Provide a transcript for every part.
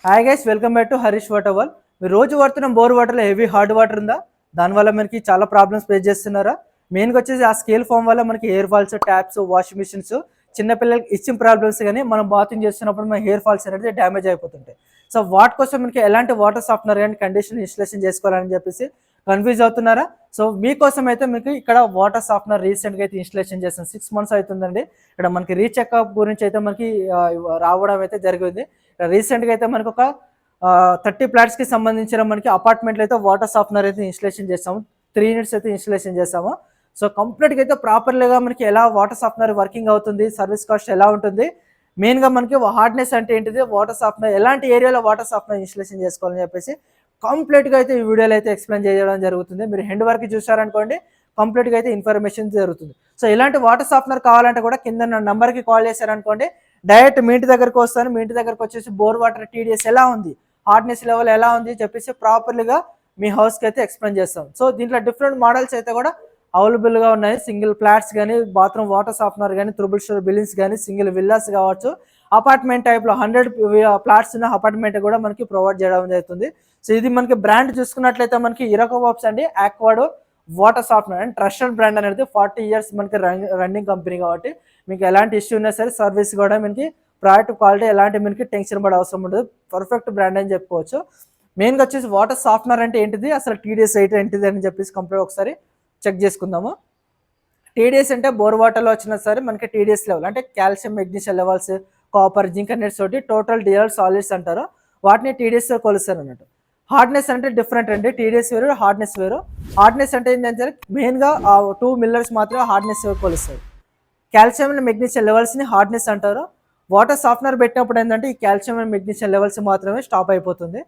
Hi guys, welcome back to Harish water world. మీరు రోజు వాడుతున్న బోర్ వాటర్లో హెవీ హార్డ్ వాటర్ ఉందా? దానివల్ల మనకి చాలా ప్రాబ్లమ్స్ ఫేస్ చేస్తున్నారా? మెయిన్గా వచ్చేసి ఆ స్కేల్ ఫామ్ వల్ల మనకి hair falls, taps, washing machines, చిన్నపిల్లలకి ఇచ్చిన ప్రాబ్లమ్స్ కానీ మనం బాతింగ్ చేస్తున్నప్పుడు మన హెయిర్ ఫాల్స్ అనేది డ్యామేజ్ అయిపోతుంటాయి. సో వాటి కోసం మనకి ఎలాంటి వాటర్ సాఫ్ట్నర్ కానీ కండిషన్ ఇన్స్టలేషన్ చేసుకోవాలని చెప్పేసి కన్ఫ్యూజ్ అవుతున్నారా? సో మీకోసం అయితే మీకు ఇక్కడ వాటర్ సాఫ్ట్నర్ రీసెంట్గా అయితే ఇన్స్టలేషన్ చేస్తాను. 6 months అవుతుందండి. ఇక్కడ మనకి రీచెక్అప్ గురించి అయితే మనకి రావడం అయితే జరిగింది. రీసెంట్గా అయితే మనకు ఒక 30 ఫ్లాట్స్కి సంబంధించిన మనకి అపార్ట్మెంట్లో అయితే వాటర్ సాఫ్ట్నర్ అయితే ఇన్స్టలేషన్ చేస్తాము. 3 యూనిట్స్ అయితే ఇన్స్టలేషన్ చేస్తాము. సో కంప్లీట్గా అయితే ప్రాపర్లీగా మనకి ఎలా వాటర్ సాఫ్ట్నర్ వర్కింగ్ అవుతుంది, సర్వీస్ కాస్ట్ ఎలా ఉంటుంది, మెయిన్గా మనకి హార్డ్నెస్ అంటే ఏంటిది, వాటర్ సాఫ్ట్నర్ ఎలాంటి ఏరియాలో వాటర్ సాఫ్ట్నర్ ఇన్స్టలేషన్ చేసుకోవాలని చెప్పేసి కంప్లీట్గా అయితే ఈ వీడియోలో అయితే ఎక్స్ప్లెయిన్ చేయడం జరుగుతుంది. మీరు ఎండ్ వరకు చూసారనుకోండి కంప్లీట్గా అయితే ఇన్ఫర్మేషన్ జరుగుతుంది. సో ఇలాంటి వాటర్ సాఫ్ట్నర్ కావాలంటే కూడా కింద నా నెంబర్కి కాల్ చేశారనుకోండి, డైరెక్ట్ మీ ఇంటి దగ్గరకు వస్తాను. మీ ఇంటి దగ్గరకు వచ్చేసి బోర్ వాటర్ టీడీఎస్ ఎలా ఉంది, హార్డ్నెస్ లెవెల్ ఎలా ఉంది చెప్పేసి ప్రాపర్లీగా మీ హౌస్కి అయితే ఎక్స్ప్లెయిన్ చేస్తాం. సో దీంట్లో డిఫరెంట్ మోడల్స్ అయితే కూడా అవైలబుల్గా ఉన్నాయి. సింగిల్ ఫ్లాట్స్ కానీ, బాత్రూమ్ వాటర్ సాఫ్ట్నర్ కానీ, త్రిబుల్ స్టోర్ బిల్డింగ్స్ కానీ, సింగిల్ విల్లాస్ కావచ్చు, అపార్ట్మెంట్ టైప్లో 100 ఫ్లాట్స్ ఉన్న అపార్ట్మెంట్ కూడా మనకి ప్రొవైడ్ చేయడం జరుగుతుంది. సో ఇది మనకి బ్రాండ్ చూసుకున్నట్లయితే మనకి ఇరకోవాప్స్ అండి, ఆక్వాడో water softener and trusted brand అనేది 40 years మనకి రన్నింగ్ కంపెనీ కాబట్టి మీకు ఎలాంటి ఇష్యూ ఉన్నా సరే సర్వీస్ కూడా మనకి ప్రోడక్ట్ క్వాలిటీ ఎలాంటి మనకి టెన్షన్ పడే అవసరం ఉండదు. పర్ఫెక్ట్ బ్రాండ్ అని చెప్పుకోవచ్చు. మెయిన్గా వచ్చేసి వాటర్ సాఫ్ట్నర్ అంటే ఏంటిది, అసలు టీడీఎస్ అయితే ఏంటిది అని చెప్పేసి కంప్లీట్ ఒకసారి చెక్ చేసుకుందాము. టీడీఎస్ అంటే బోర్ వాటర్లో వచ్చినా సరే మనకి టీడీఎస్ లెవెల్ అంటే calcium, magnesium levels, copper, zinc అనేట్స్ తోటి టోటల్ డియల్ సాలిడ్స్ అంటారు. వాటిని టీడీఎస్ కొలుస్తారు అన్నట్టు. హార్డ్నెస్ అంటే డిఫరెంట్ అండి. టీడీఎస్ వేరు, హార్డ్నెస్ వేరు. హార్డ్నెస్ అంటే ఏంటంటే మెయిన్గా 2 మిల్లర్స్ మాత్రమే హార్డ్నెస్ కొలుస్తారు. కాల్షియం అండ్ మెగ్నీషియం లెవెల్స్ని హార్డ్నెస్ అంటారు. వాటర్ సాఫ్ట్నర్ పెట్టినప్పుడు ఏంటంటే ఈ కాల్షియం అండ్ మెగ్నీషియం లెవెల్స్ మాత్రమే స్టాప్ అయిపోతుంది.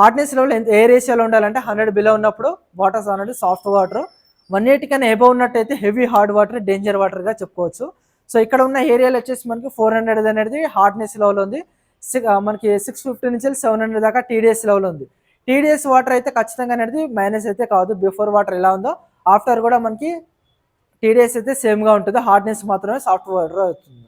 హార్డ్నెస్ లెవెల్ ఏ రేషియోలో ఉండాలంటే 100 బిలో ఉన్నప్పుడు వాటర్ అనేది సాఫ్ట్ వాటర్, 180 కన్నా ఎబో ఉన్నట్టయితే హెవీ హార్డ్ వాటర్, డేంజర్ వాటర్గా చెప్పుకోవచ్చు. సో ఇక్కడ ఉన్న ఏరియాలో వచ్చేసి మనకి 400 అనేది హార్డ్నెస్ లెవెల్ ఉంది. మనకి 650 నుంచి 700 దాకా టీడీఎస్ లెవెల్ ఉంది. టీడీఎస్ వాటర్ అయితే ఖచ్చితంగా అనేది మైనస్ అయితే కాదు. బిఫోర్ వాటర్ ఎలా ఉందో ఆఫ్టర్ కూడా మనకి టీడీఎస్ అయితే సేమ్గా ఉంటుంది. హార్డ్నెస్ మాత్రమే సాఫ్ట్ వాటర్ అవుతుంది.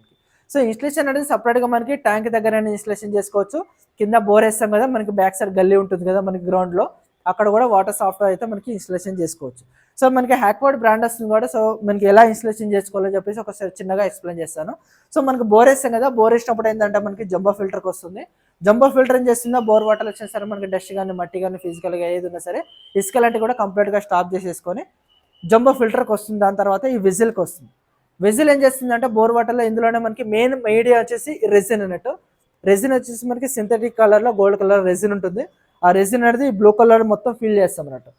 సో ఇన్స్టలేషన్ అనేది సపరేట్గా మనకి ట్యాంక్ దగ్గర ఇన్స్టలేషన్ చేసుకోవచ్చు. కింద బోర్ వేస్తాం కదా, మనకి బ్యాక్ సైడ్ గల్లీ ఉంటుంది కదా మనకి గ్రౌండ్లో, అక్కడ కూడా వాటర్ సాఫ్ట్వేర్ అయితే మనకి ఇన్స్టలేషన్ చేసుకోవచ్చు. సో మనకి హ్యాక్వర్డ్ బ్రాండ్ వస్తుంది కూడా. సో మనకి ఎలా ఇన్స్టలేషన్ చేసుకోవాలో చెప్పేసి ఒకసారి చిన్నగా ఎక్స్ప్లెయిన్ చేస్తాను. సో మనకి బోర్ వేస్తాం కదా, బోర్ వేసినప్పుడు ఏంటంటే మనకి జంబో ఫిల్టర్కి వస్తుంది. జంబో ఫిల్టర్ ఏం చేస్తుందో, బోర్ వాటర్ వచ్చినా సరే మనకి డస్ట్ కానీ, మట్టి కానీ, ఫిజికల్గా ఏది ఉన్నా సరే ఇసుక లాంటివి కూడా కంప్లీట్గా స్టాప్ చేసేసుకొని జంబో ఫిల్టర్కి వస్తుంది. దాని తర్వాత ఈ విజిల్కి వస్తుంది. విజిల్ ఏం చేస్తుందంటే బోర్ వాటర్లో ఇందులోనే మనకి మెయిన్ మీడియా వచ్చేసి రెజిన్ అన్నట్టు. రెజిన్ వచ్చేసి మనకి సింథటిక్ కలర్లో గోల్డ్ కలర్ రెజిన్ ఉంటుంది. ఆ రెజిన్ అనేది బ్లూ కలర్ మొత్తం ఫిల్ చేస్తాం అన్నట్టు.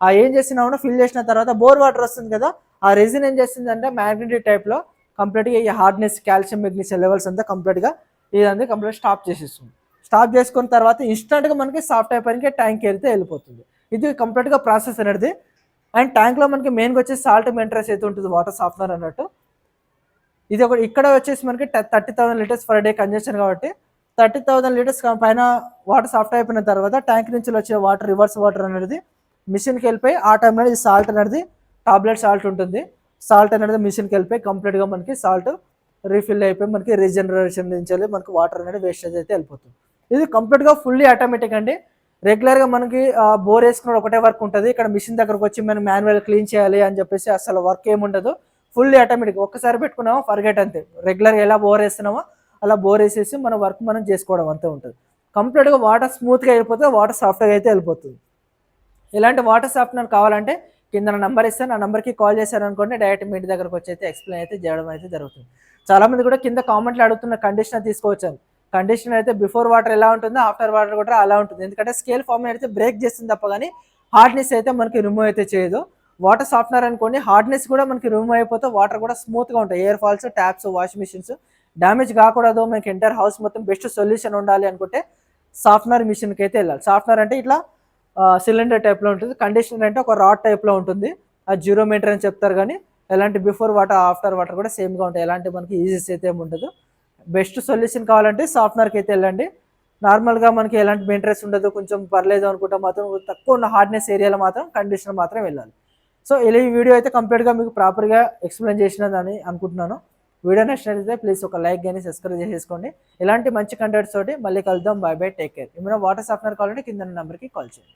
ఆ ఏం చేసినా ఫిల్ చేసిన తర్వాత బోర్ వాటర్ వస్తుంది కదా, ఆ రెజిన్ ఏం చేస్తుందంటే మ్యాగ్నెటిక్ టైప్లో కంప్లీట్గా ఈ హార్డ్నెస్, కాల్షియం, మెగ్నీషియం లెవెల్స్ అంతా కంప్లీట్గా ఇదంతా కంప్లీట్ స్టాప్ చేసేస్తుంది. స్టాప్ చేసుకున్న తర్వాత ఇన్స్టెంట్గా మనకి సాఫ్ట్ అయిపోయిన ట్యాంక్ వెళ్తే వెళ్ళిపోతుంది. ఇది కంప్లీట్గా ప్రాసెస్ అనేది. అండ్ ట్యాంక్లో మనకి మెయిన్గా వచ్చేసి సాల్ట్ మెయింటెనెన్స్ అయితే ఉంటుంది, వాటర్ సాఫ్ట్నర్ అన్నట్టు. ఇది ఒకటి ఇక్కడ వచ్చేసి మనకి 30,000 లీటర్స్ పర్ డే కన్జెషన్ కాబట్టి 30,000 లీటర్స్ పైన వాటర్ సాఫ్ట్ అయిపోయిన తర్వాత ట్యాంక్ నుంచి వచ్చే వాటర్, రివర్స్ వాటర్ అనేది మిషన్కి వెళ్ళిపోయి ఆ టైంలో ఈ సాల్ట్ అనేది టాబ్లెట్ సాల్ట్ ఉంటుంది. సాల్ట్ అనేది మిషన్కి వెళ్ళిపోయి కంప్లీట్గా మనకి సాల్ట్ రీఫిల్ అయిపోయి మనకి రీజనరేషన్ నుంచి మనకి వాటర్ అనేది వేస్టేజ్ అయితే వెళ్ళిపోతుంది. ఇది కంప్లీట్గా ఫుల్లీ ఆటోమేటిక్ అండి. రెగ్యులర్గా మనకి బోర్ వేసుకున్న ఒకటే వర్క్ ఉంటుంది. ఇక్కడ మిషన్ దగ్గరకు వచ్చి మనం మాన్యువల్ క్లీన్ చేయాలి అని చెప్పేసి అసలు వర్క్ ఏముండదు. Fully automatic. ఒక్కసారి పెట్టుకున్నామో ఫర్గెట్ అంతే. రెగ్యులర్గా ఎలా బోర్ వేస్తున్నామో అలా బోర్ వేసేసి మన వర్క్ మనం చేసుకోవడం అంతే ఉంటుంది. కంప్లీట్గా వాటర్ స్మూత్గా వెళ్ళిపోతే వాటర్ సాఫ్ట్గా అయితే వెళ్ళిపోతుంది. ఇలాంటి వాటర్ సాఫ్ట్నర్ కావాలంటే కింద నెంబర్ ఇస్తాను, ఆ నెంబర్కి కాల్ చేశారనుకోండి డైరెక్ట్ మీ ఇంటి దగ్గరకు వచ్చి అయితే ఎక్స్ప్లెయిన్ అయితే చేయడం అయితే జరుగుతుంది. చాలామంది కూడా కింద కామెంట్లు అడుగుతున్న కండిషనర్ తీసుకోవచ్చాను. కండిషనర్ అయితే బిఫోర్ వాటర్ ఎలా ఉంటుందో ఆఫ్టర్ వాటర్ కూడా అలా ఉంటుంది. ఎందుకంటే స్కేల్ ఫామ్ అయితే బ్రేక్ చేస్తుంది తప్ప కానీ హార్డ్నెస్ అయితే మనకి రిమూవ్ అయితే చేయదు. వాటర్ సాఫ్ట్నర్ అనుకోండి, హార్డ్నెస్ కూడా మనకి రిమూవ్ అయిపోతే వాటర్ కూడా స్మూత్గా ఉంటాయి. Air falls, taps, washing machines damage కాకూడదు, మనకి ఎంటైర్ హౌస్ మొత్తం బెస్ట్ సొల్యూషన్ ఉండాలి అనుకుంటే సాఫ్ట్నర్ మిషన్కి అయితే వెళ్ళాలి. సాఫ్ట్నర్ అంటే ఇట్లా సిలిండర్ టైప్లో ఉంటుంది. కండిషనర్ అంటే ఒక రాడ్ టైప్లో ఉంటుంది. అది 0 మీటర్ అని చెప్తారు కానీ ఎలాంటి బిఫోర్ వాటర్, ఆఫ్టర్ వాటర్ కూడా సేమ్గా ఉంటాయి. ఎలాంటి మనకి ఈజీస్ అయితే ఏమి ఉండదు. బెస్ట్ సొల్యూషన్ కావాలంటే సాఫ్ట్నర్కి అయితే వెళ్ళండి. నార్మల్గా మనకి ఎలాంటి మెయింటెనెన్స్ ఉండదు, కొంచెం పర్లేదు అనుకుంటే మాత్రం తక్కువ ఉన్న హార్డ్నెస్ ఏరియాలో మాత్రం కండిషనర్ మాత్రం వెళ్ళాలి. సో ఇలా ఈ వీడియో అయితే కంప్లీట్గా మీకు ప్రాపర్గా ఎక్స్ప్లెయిన్ చేసినదని అనుకుంటున్నాను. వీడియో నచ్చినట్లయితే ప్లీజ్ ఒక లైక్ కానీ సబ్స్క్రైబ్ చేసేసుకోండి. ఇలాంటి మంచి కంటెంట్స్ తోటి మళ్ళీ కలుద్దాం. By by, take care. ఏమైనా వాటర్ సాఫ్ట్వేర్ కావాలంటే కింద నెంబర్కి కాల్ చేయండి.